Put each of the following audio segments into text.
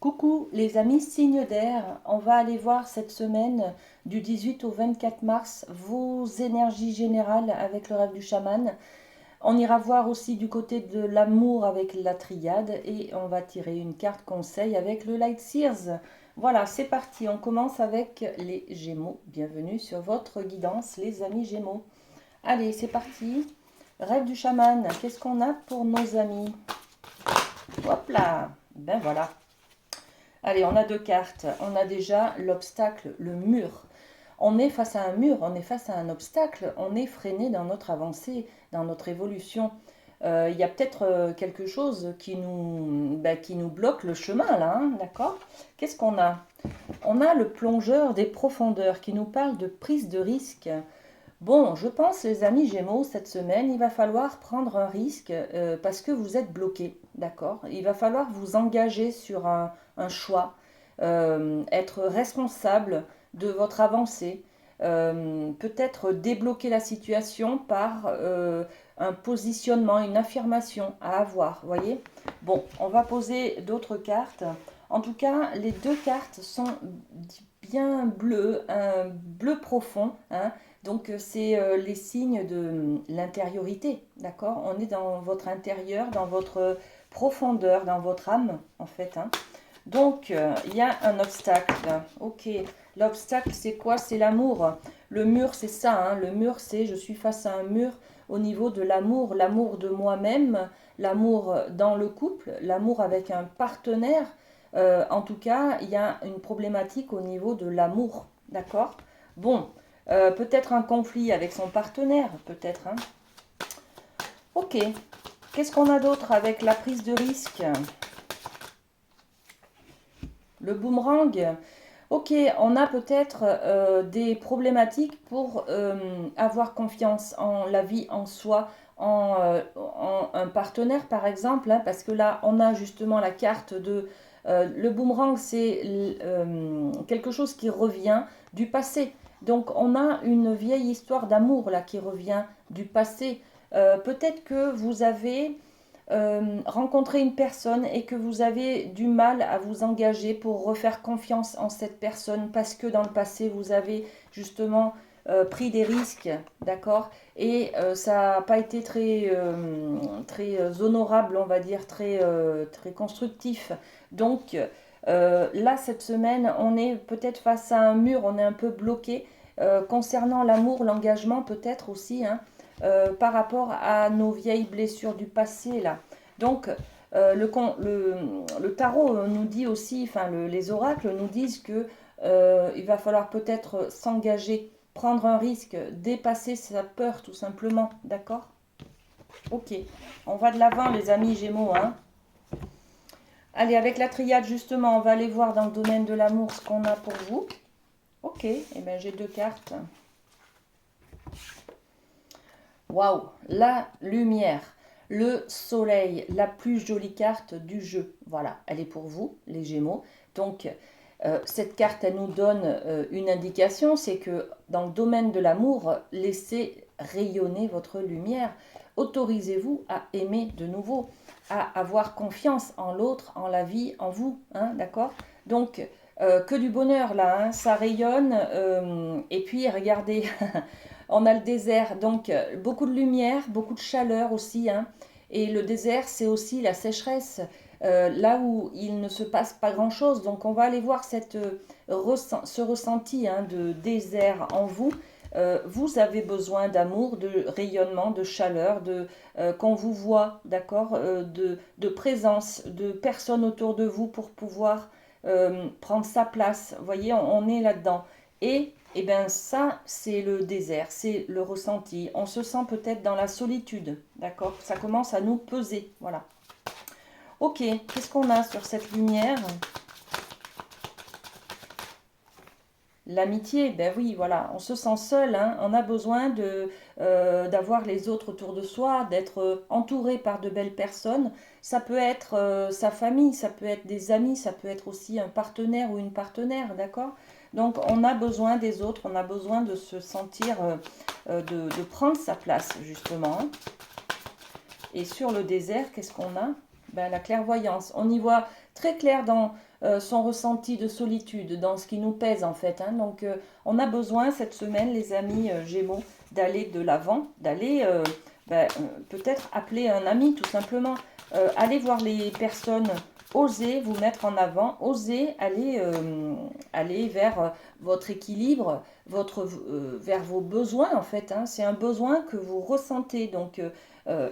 Coucou les amis signes d'air, on va aller voir cette semaine du 18 au 24 mars vos énergies générales avec le rêve du chaman. On ira voir aussi du côté de l'amour avec la triade et on va tirer une carte conseil avec le Light Seers. Voilà, c'est parti, on commence avec les Gémeaux. Bienvenue sur votre guidance les amis Gémeaux. Allez, c'est parti. Rêve du chaman, qu'est-ce qu'on a pour nos amis? Hop là, ben voilà. Allez, on a deux cartes. On a déjà l'obstacle, le mur. On est face à un mur, on est face à un obstacle, on est freiné dans notre avancée, dans notre évolution. Il y a peut-être quelque chose qui nous bloque le chemin là, hein, d'accord? Qu'est-ce qu'on a? On a le plongeur des profondeurs qui nous parle de prise de risque. Bon, je pense, les amis Gémeaux, cette semaine, il va falloir prendre un risque parce que vous êtes bloqués, d'accord? Il va falloir vous engager sur un choix, être responsable de votre avancée, peut-être débloquer la situation par un positionnement, une affirmation à avoir, voyez? Bon, on va poser d'autres cartes. En tout cas, les deux cartes sont bien bleues, un bleu profond, hein. Donc, c'est les signes de l'intériorité, d'accord? On est dans votre intérieur, dans votre profondeur, dans votre âme, en fait, hein. Donc, il y a un obstacle. Ok, l'obstacle, c'est quoi? C'est l'amour. Le mur, c'est ça, hein. Le mur, c'est je suis face à un mur au niveau de l'amour, l'amour de moi-même, l'amour dans le couple, l'amour avec un partenaire. En tout cas, il y a une problématique au niveau de l'amour, d'accord? Bon, peut-être un conflit avec son partenaire, peut-être, hein. Ok, qu'est-ce qu'on a d'autre avec la prise de risque? Le boomerang. Ok, on a peut-être des problématiques pour avoir confiance en la vie, en soi, en un partenaire par exemple, hein, parce que là, on a justement la carte de... le boomerang, c'est quelque chose qui revient du passé. Donc, on a une vieille histoire d'amour là qui revient du passé. Peut-être que vous avez rencontrer une personne et que vous avez du mal à vous engager pour refaire confiance en cette personne parce que dans le passé vous avez justement pris des risques, d'accord, et ça n'a pas été très honorable, on va dire, très constructif. Donc là, cette semaine, on est peut-être face à un mur, on est un peu bloqué concernant l'amour, l'engagement peut-être aussi, hein, par rapport à nos vieilles blessures du passé là. Donc le tarot nous dit aussi, enfin les oracles nous disent que il va falloir peut-être s'engager, prendre un risque, dépasser sa peur tout simplement, d'accord? Ok, on va de l'avant les amis Gémeaux, hein. Allez, avec la triade justement, on va aller voir dans le domaine de l'amour ce qu'on a pour vous. Ok, et bien j'ai deux cartes. Waouh, la lumière, le soleil, la plus jolie carte du jeu. Voilà, elle est pour vous, les Gémeaux. Donc, cette carte, elle nous donne une indication, c'est que dans le domaine de l'amour, laissez rayonner votre lumière. Autorisez-vous à aimer de nouveau, à avoir confiance en l'autre, en la vie, en vous, hein, d'accord? Donc, que du bonheur là, hein, ça rayonne. Et puis, regardez, on a le désert, donc beaucoup de lumière, beaucoup de chaleur aussi, hein. Et le désert, c'est aussi la sécheresse, là où il ne se passe pas grand-chose. Donc on va aller voir ce ressenti, hein, de désert en vous. Vous avez besoin d'amour, de rayonnement, de chaleur, qu'on vous voit, d'accord, de présence, de personnes autour de vous pour pouvoir prendre sa place. Vous voyez, on est là-dedans. Et bien ça, c'est le désert, c'est le ressenti. On se sent peut-être dans la solitude, d'accord? Ça commence à nous peser, voilà. Ok, qu'est-ce qu'on a sur cette lumière? L'amitié, ben oui, voilà, on se sent seul, hein, on a besoin d'avoir les autres autour de soi, d'être entouré par de belles personnes. Ça peut être sa famille, ça peut être des amis, ça peut être aussi un partenaire ou une partenaire, d'accord? Donc on a besoin des autres, on a besoin de se sentir, de prendre sa place justement, hein. Et sur le désert, qu'est-ce qu'on a? Ben, la clairvoyance. On y voit très clair dans son ressenti de solitude, dans ce qui nous pèse en fait. Hein. Donc on a besoin cette semaine, les amis Gémeaux, d'aller de l'avant, d'aller peut-être appeler un ami tout simplement, aller voir les personnes, oser vous mettre en avant, oser aller vers votre équilibre, vers vos besoins en fait. Hein. C'est un besoin que vous ressentez. Donc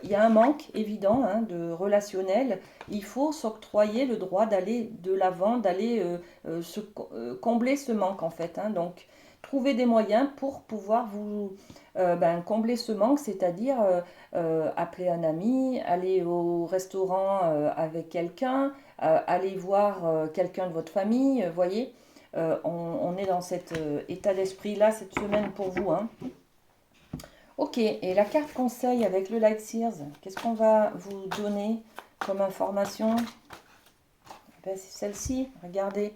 il y a un manque évident hein, de relationnel. Il faut s'octroyer le droit d'aller de l'avant, d'aller combler ce manque en fait. Hein. Donc trouver des moyens pour pouvoir vous combler ce manque, c'est-à-dire appeler un ami, aller au restaurant avec quelqu'un, aller voir quelqu'un de votre famille, voyez. On est dans cet état d'esprit-là cette semaine pour vous. Hein. Ok, et la carte conseil avec le Light Sears, qu'est-ce qu'on va vous donner comme information? Ben, c'est celle-ci, regardez.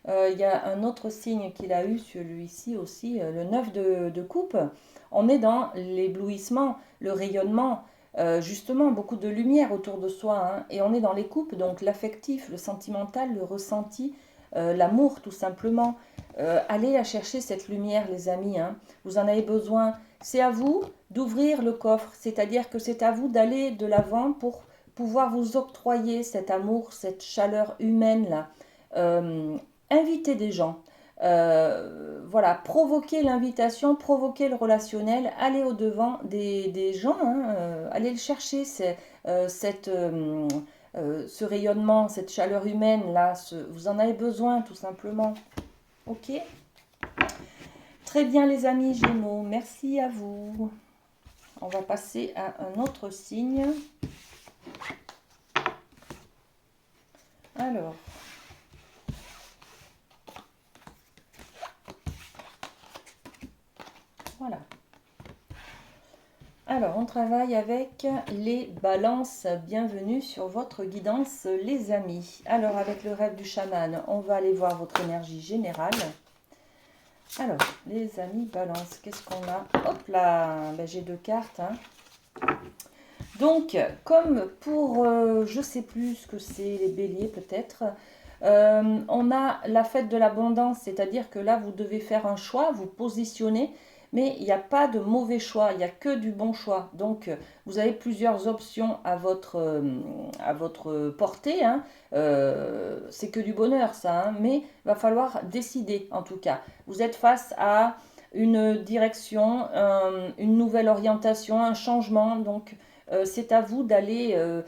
Il y a un autre signe qu'il a eu, celui-ci aussi, le 9 de coupe. On est dans l'éblouissement, le rayonnement, justement beaucoup de lumière autour de soi. Hein, et on est dans les coupes, donc l'affectif, le sentimental, le ressenti, l'amour tout simplement. Allez la chercher cette lumière les amis, hein, vous en avez besoin. C'est à vous d'ouvrir le coffre, c'est-à-dire que c'est à vous d'aller de l'avant pour pouvoir vous octroyer cet amour, cette chaleur humaine là. Invitez des gens. Voilà, provoquer l'invitation, provoquer le relationnel, aller au-devant des gens, hein, aller le chercher, ce rayonnement, cette chaleur humaine, là, vous en avez besoin tout simplement. Ok. Très bien les amis Gémeaux, merci à vous. On va passer à un autre signe. Alors. Voilà. Alors, on travaille avec les balances. Bienvenue sur votre guidance, les amis. Alors, avec le rêve du chaman, on va aller voir votre énergie générale. Alors, les amis balance, qu'est-ce qu'on a? Hop là, ben, j'ai deux cartes. Hein. Donc, comme pour, je sais plus ce que c'est, les béliers peut-être, on a la fête de l'abondance, c'est-à-dire que là, vous devez faire un choix, vous positionner, mais il n'y a pas de mauvais choix, il n'y a que du bon choix. Donc, vous avez plusieurs options à votre portée. Hein. C'est que du bonheur, ça, hein, mais il va falloir décider, en tout cas. Vous êtes face à une direction, une nouvelle orientation, un changement, donc c'est à vous d'être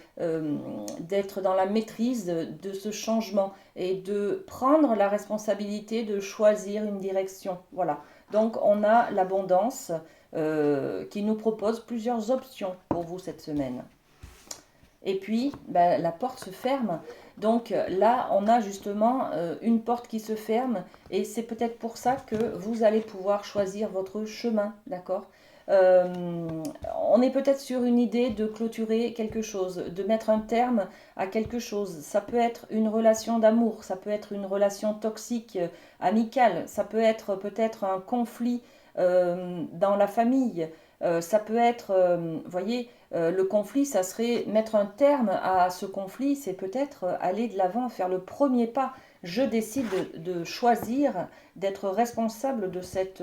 dans la maîtrise de ce changement et de prendre la responsabilité de choisir une direction. Voilà. Donc on a l'abondance qui nous propose plusieurs options pour vous cette semaine. Et puis ben, la porte se ferme. Donc là, on a justement une porte qui se ferme et c'est peut-être pour ça que vous allez pouvoir choisir votre chemin, d'accord? On est peut-être sur une idée de clôturer quelque chose, de mettre un terme à quelque chose. Ça peut être une relation d'amour, ça peut être une relation toxique, amicale, ça peut être peut-être un conflit dans la famille. Ça peut être, voyez, le conflit, ça serait mettre un terme à ce conflit, c'est peut-être aller de l'avant, faire le premier pas. Je décide de choisir d'être responsable de cette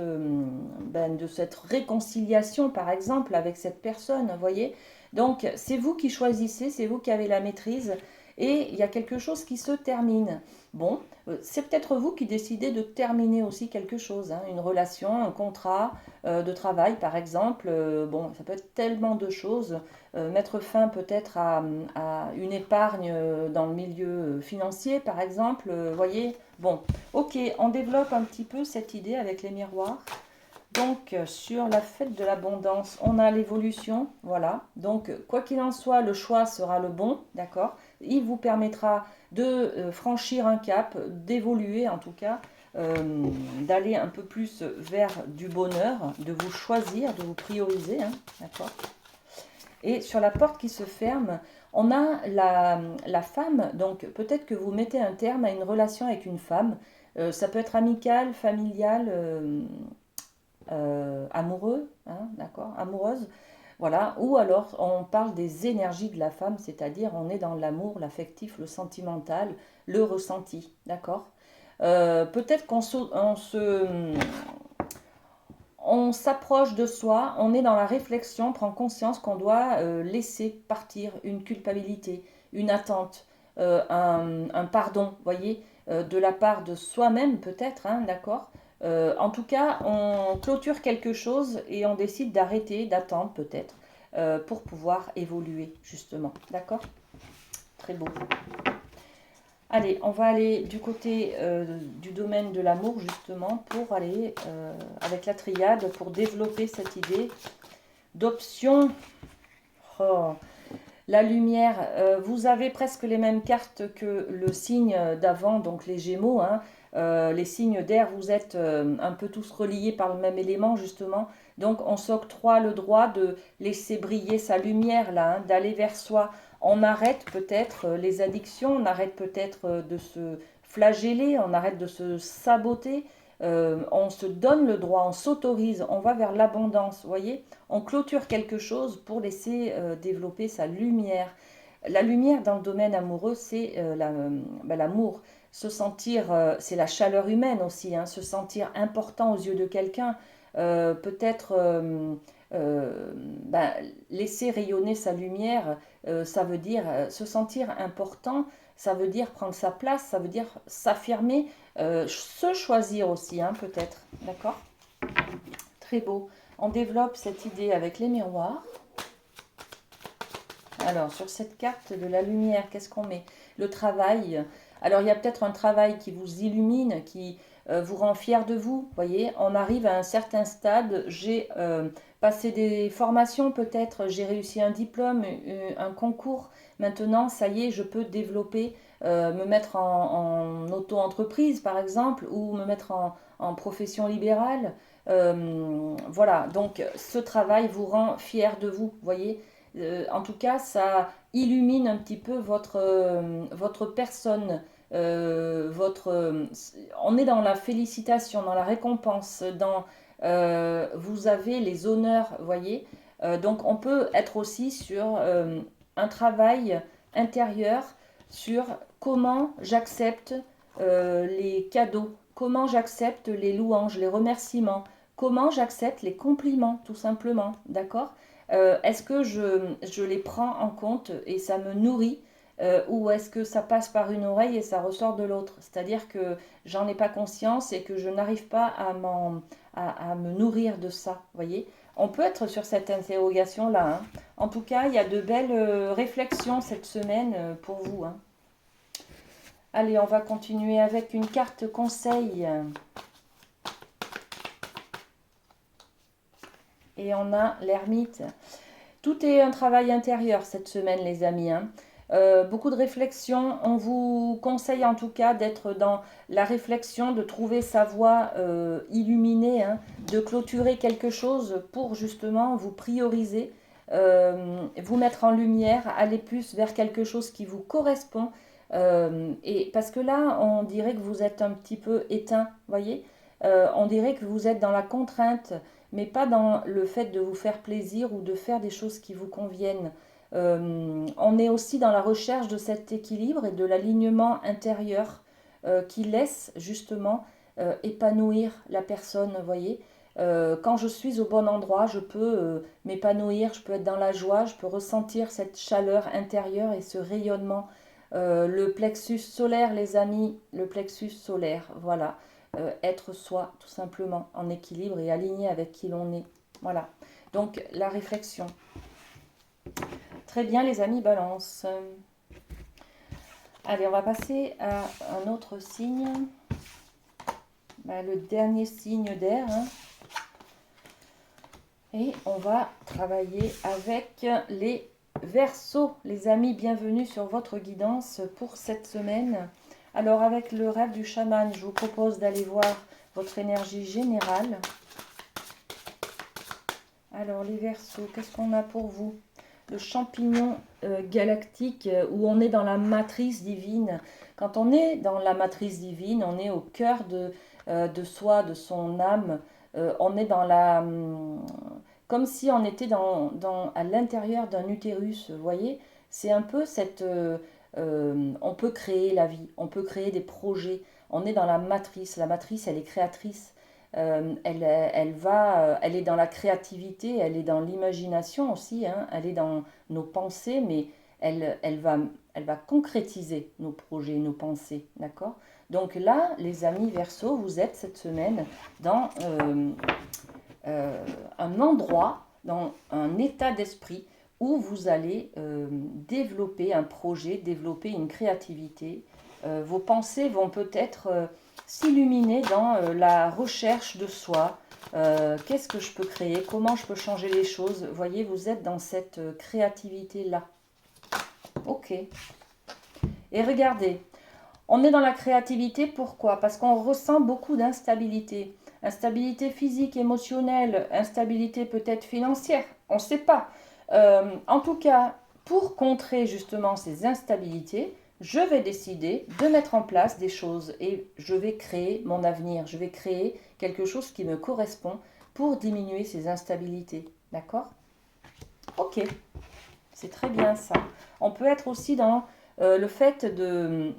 réconciliation, par exemple, avec cette personne, voyez. Donc, c'est vous qui choisissez, c'est vous qui avez la maîtrise, et il y a quelque chose qui se termine. Bon, c'est peut-être vous qui décidez de terminer aussi quelque chose, hein, une relation, un contrat de travail, par exemple. Bon, ça peut être tellement de choses. Mettre fin peut-être à une épargne dans le milieu financier, par exemple. Voyez, bon, ok, on développe un petit peu cette idée avec les miroirs. Donc, sur la fête de l'abondance, on a l'évolution, voilà. Donc, quoi qu'il en soit, le choix sera le bon, d'accord? Il vous permettra de franchir un cap, d'évoluer en tout cas, d'aller un peu plus vers du bonheur, de vous choisir, de vous prioriser, hein, d'accord? Et sur la porte qui se ferme, on a la femme, donc peut-être que vous mettez un terme à une relation avec une femme. Ça peut être amical, familial, amoureux, hein, d'accord, amoureuse. Voilà, ou alors on parle des énergies de la femme, c'est-à-dire on est dans l'amour, l'affectif, le sentimental, le ressenti, d'accord? Peut-être on s'approche de soi, on est dans la réflexion, prend conscience qu'on doit laisser partir une culpabilité, une attente, un pardon, voyez, de la part de soi-même peut-être, hein, d'accord. En tout cas, on clôture quelque chose et on décide d'arrêter, d'attendre peut-être, pour pouvoir évoluer justement, d'accord. Très beau. Allez, on va aller du côté du domaine de l'amour justement pour aller avec la triade pour développer cette idée d'option. Oh, la lumière, vous avez presque les mêmes cartes que le signe d'avant, donc les Gémeaux, hein. Les signes d'air, vous êtes un peu tous reliés par le même élément justement. Donc on s'octroie le droit de laisser briller sa lumière là, hein, d'aller vers soi. On arrête peut-être les addictions, on arrête peut-être de se flageller, on arrête de se saboter. On se donne le droit, on s'autorise, on va vers l'abondance, vous voyez. On clôture quelque chose pour laisser développer sa lumière. La lumière dans le domaine amoureux, c'est l'amour. Se sentir, c'est la chaleur humaine aussi, hein, se sentir important aux yeux de quelqu'un. Peut-être ben, laisser rayonner sa lumière, ça veut dire se sentir important, ça veut dire prendre sa place, ça veut dire s'affirmer, se choisir aussi, hein, peut-être. D'accord? Très beau. On développe cette idée avec les miroirs. Alors, sur cette carte de la lumière, qu'est-ce qu'on met? Le travail. Alors, il y a peut-être un travail qui vous illumine, qui vous rend fier de vous. Vous voyez, on arrive à un certain stade. J'ai passé des formations, peut-être. J'ai réussi un diplôme, un concours. Maintenant, ça y est, je peux développer, me mettre en auto-entreprise, par exemple, ou me mettre en profession libérale. Voilà, donc ce travail vous rend fier de vous, voyez. En tout cas, ça illumine un petit peu votre personne, on est dans la félicitation, dans la récompense, vous avez les honneurs, voyez. Donc on peut être aussi sur un travail intérieur, sur comment j'accepte les cadeaux, comment j'accepte les louanges, les remerciements, comment j'accepte les compliments, tout simplement, d'accord? Est-ce que je les prends en compte et ça me nourrit ou est-ce que ça passe par une oreille et ça ressort de l'autre? C'est-à-dire que j'en ai pas conscience et que je n'arrive pas à me nourrir de ça, voyez? On peut être sur cette interrogation-là, hein. En tout cas, il y a de belles réflexions cette semaine pour vous, hein. Allez, on va continuer avec une carte conseil. Et on a l'ermite. Tout est un travail intérieur cette semaine, les amis, hein. Beaucoup de réflexion. On vous conseille en tout cas d'être dans la réflexion, de trouver sa voie illuminée, hein, de clôturer quelque chose pour justement vous prioriser, vous mettre en lumière, aller plus vers quelque chose qui vous correspond. Et parce que là, on dirait que vous êtes un petit peu éteint, voyez. On dirait que vous êtes dans la contrainte, mais pas dans le fait de vous faire plaisir ou de faire des choses qui vous conviennent. On est aussi dans la recherche de cet équilibre et de l'alignement intérieur qui laisse justement épanouir la personne, vous voyez. Quand je suis au bon endroit, je peux m'épanouir, je peux être dans la joie, je peux ressentir cette chaleur intérieure et ce rayonnement. Le plexus solaire, les amis, le plexus solaire, voilà. Être soi, tout simplement, en équilibre et aligné avec qui l'on est. Voilà. Donc, la réflexion. Très bien, les amis, balance. Allez, on va passer à un autre signe. Le dernier signe d'air, hein. Et on va travailler avec les Verseaux. Les amis, bienvenue sur votre guidance pour cette semaine. Alors, avec le rêve du chaman, je vous propose d'aller voir votre énergie générale. Alors, les Verseaux, qu'est-ce qu'on a pour vous? Le champignon galactique où on est dans la matrice divine. Quand on est dans la matrice divine, on est au cœur de soi, de son âme. On est dans comme si on était à l'intérieur d'un utérus, vous voyez. C'est un peu on peut créer la vie, on peut créer des projets. On est dans la matrice, elle est créatrice. Elle est dans la créativité, elle est dans l'imagination aussi, hein, elle est dans nos pensées, mais elle va concrétiser nos projets, nos pensées, d'accord? Donc là, les amis Verseau, vous êtes cette semaine dans un endroit, dans un état d'esprit où vous allez développer un projet, développer une créativité. Vos pensées vont peut-être s'illuminer dans la recherche de soi. Qu'est-ce que je peux créer? Comment je peux changer les choses? Vous voyez, vous êtes dans cette créativité-là. Ok. Et regardez, on est dans la créativité, pourquoi? Parce qu'on ressent beaucoup d'instabilité. Instabilité physique, émotionnelle, instabilité peut-être financière, on ne sait pas. En tout cas, pour contrer justement ces instabilités, je vais décider de mettre en place des choses et je vais créer mon avenir. Je vais créer quelque chose qui me correspond pour diminuer ces instabilités. D'accord? Ok, c'est très bien ça. On peut être aussi dans le fait de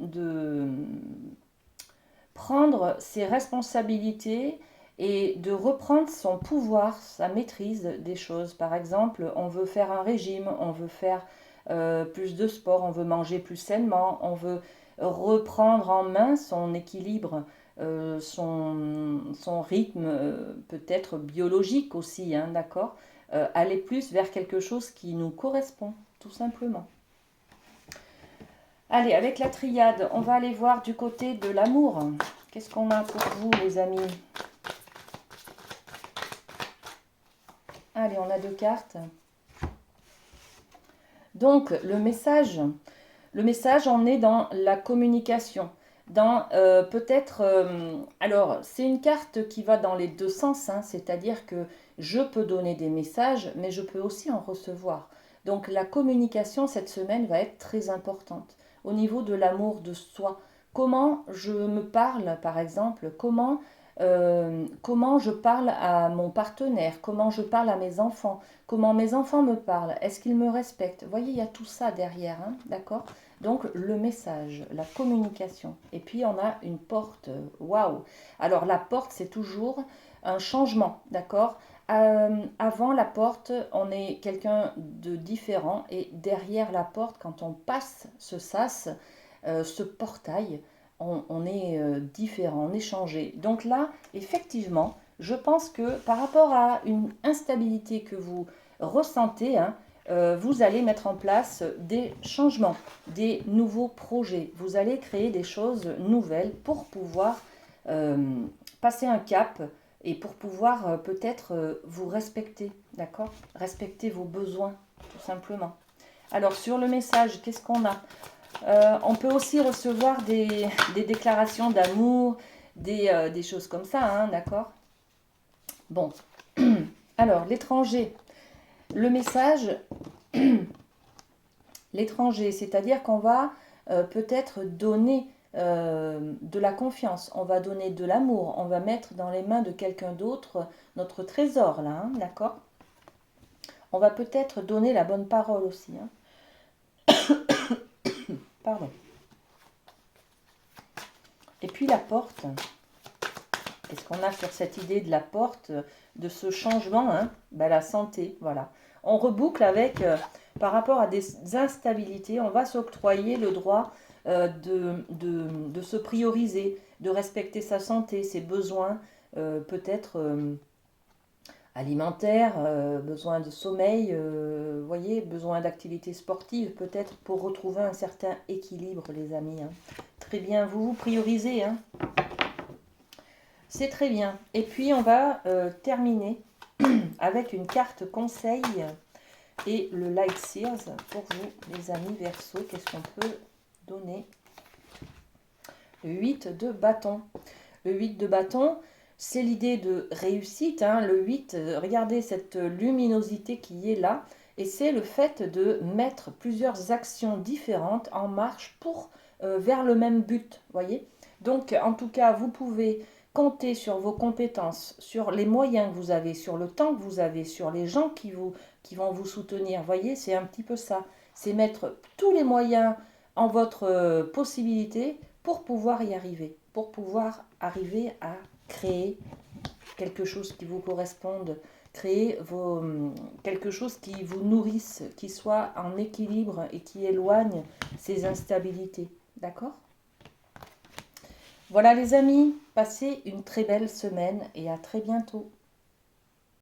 prendre ses responsabilités et de reprendre son pouvoir, sa maîtrise des choses. Par exemple, on veut faire un régime, on veut faire plus de sport, on veut manger plus sainement, on veut reprendre en main son équilibre, son rythme peut-être biologique aussi, hein, d'accord? Aller plus vers quelque chose qui nous correspond, tout simplement. Allez, avec la triade, on va aller voir du côté de l'amour. Qu'est-ce qu'on a pour vous, les amis? Allez, on a 2 cartes. Donc, le message, on est dans la communication. Dans peut-être... alors, c'est une carte qui va dans les deux sens, hein, c'est-à-dire que je peux donner des messages, mais je peux aussi en recevoir. Donc, la communication, cette semaine, va être très importante. Au niveau de l'amour de soi, comment je me parle, par exemple, comment je parle à mon partenaire, comment je parle à mes enfants, comment mes enfants me parlent, est-ce qu'ils me respectent? Vous voyez, il y a tout ça derrière, hein, d'accord? Donc le message, la communication. Et puis on a une porte, waouh! Alors la porte, c'est toujours un changement, d'accord? Avant la porte, on est quelqu'un de différent et derrière la porte, quand on passe ce sas, ce portail, on est différent, on est changé. Donc là, effectivement, je pense que par rapport à une instabilité que vous ressentez, hein, vous allez mettre en place des changements, des nouveaux projets. Vous allez créer des choses nouvelles pour pouvoir passer un cap et pour pouvoir peut-être vous respecter, d'accord? Respecter vos besoins, tout simplement. Alors sur le message, qu'est-ce qu'on a? On peut aussi recevoir des déclarations d'amour, des choses comme ça, hein, d'accord? Bon, alors l'étranger. Le message, l'étranger, c'est-à-dire qu'on va peut-être donner de la confiance, on va donner de l'amour, on va mettre dans les mains de quelqu'un d'autre notre trésor, là, hein, d'accord? On va peut-être donner la bonne parole aussi, hein. Pardon. Et puis la porte. Qu'est-ce qu'on a sur cette idée de la porte, de ce changement, hein? Ben, la santé, voilà. On reboucle avec, par rapport à des instabilités, on va s'octroyer le droit de se prioriser, de respecter sa santé, ses besoins, peut-être alimentaires, besoin de sommeil, voyez, besoin d'activité sportive, peut-être pour retrouver un certain équilibre, les amis, hein. Très bien, vous vous priorisez, hein. C'est très bien. Et puis, on va terminer avec une carte conseil et le Light Sears pour vous, les amis Verseau. Qu'est-ce qu'on peut donner? Le 8 de bâton. Le 8 de bâton, c'est l'idée de réussite, hein. Le 8, regardez cette luminosité qui est là. Et c'est le fait de mettre plusieurs actions différentes en marche pour vers le même but, voyez. Donc, en tout cas, vous pouvez compter sur vos compétences, sur les moyens que vous avez, sur le temps que vous avez, sur les gens qui vont vous soutenir. Vous voyez, c'est un petit peu ça. C'est mettre tous les moyens en votre possibilité pour pouvoir y arriver, pour pouvoir arriver à créer quelque chose qui vous corresponde, créer quelque chose qui vous nourrisse, qui soit en équilibre et qui éloigne ces instabilités. D'accord? Voilà les amis, passez une très belle semaine et à très bientôt.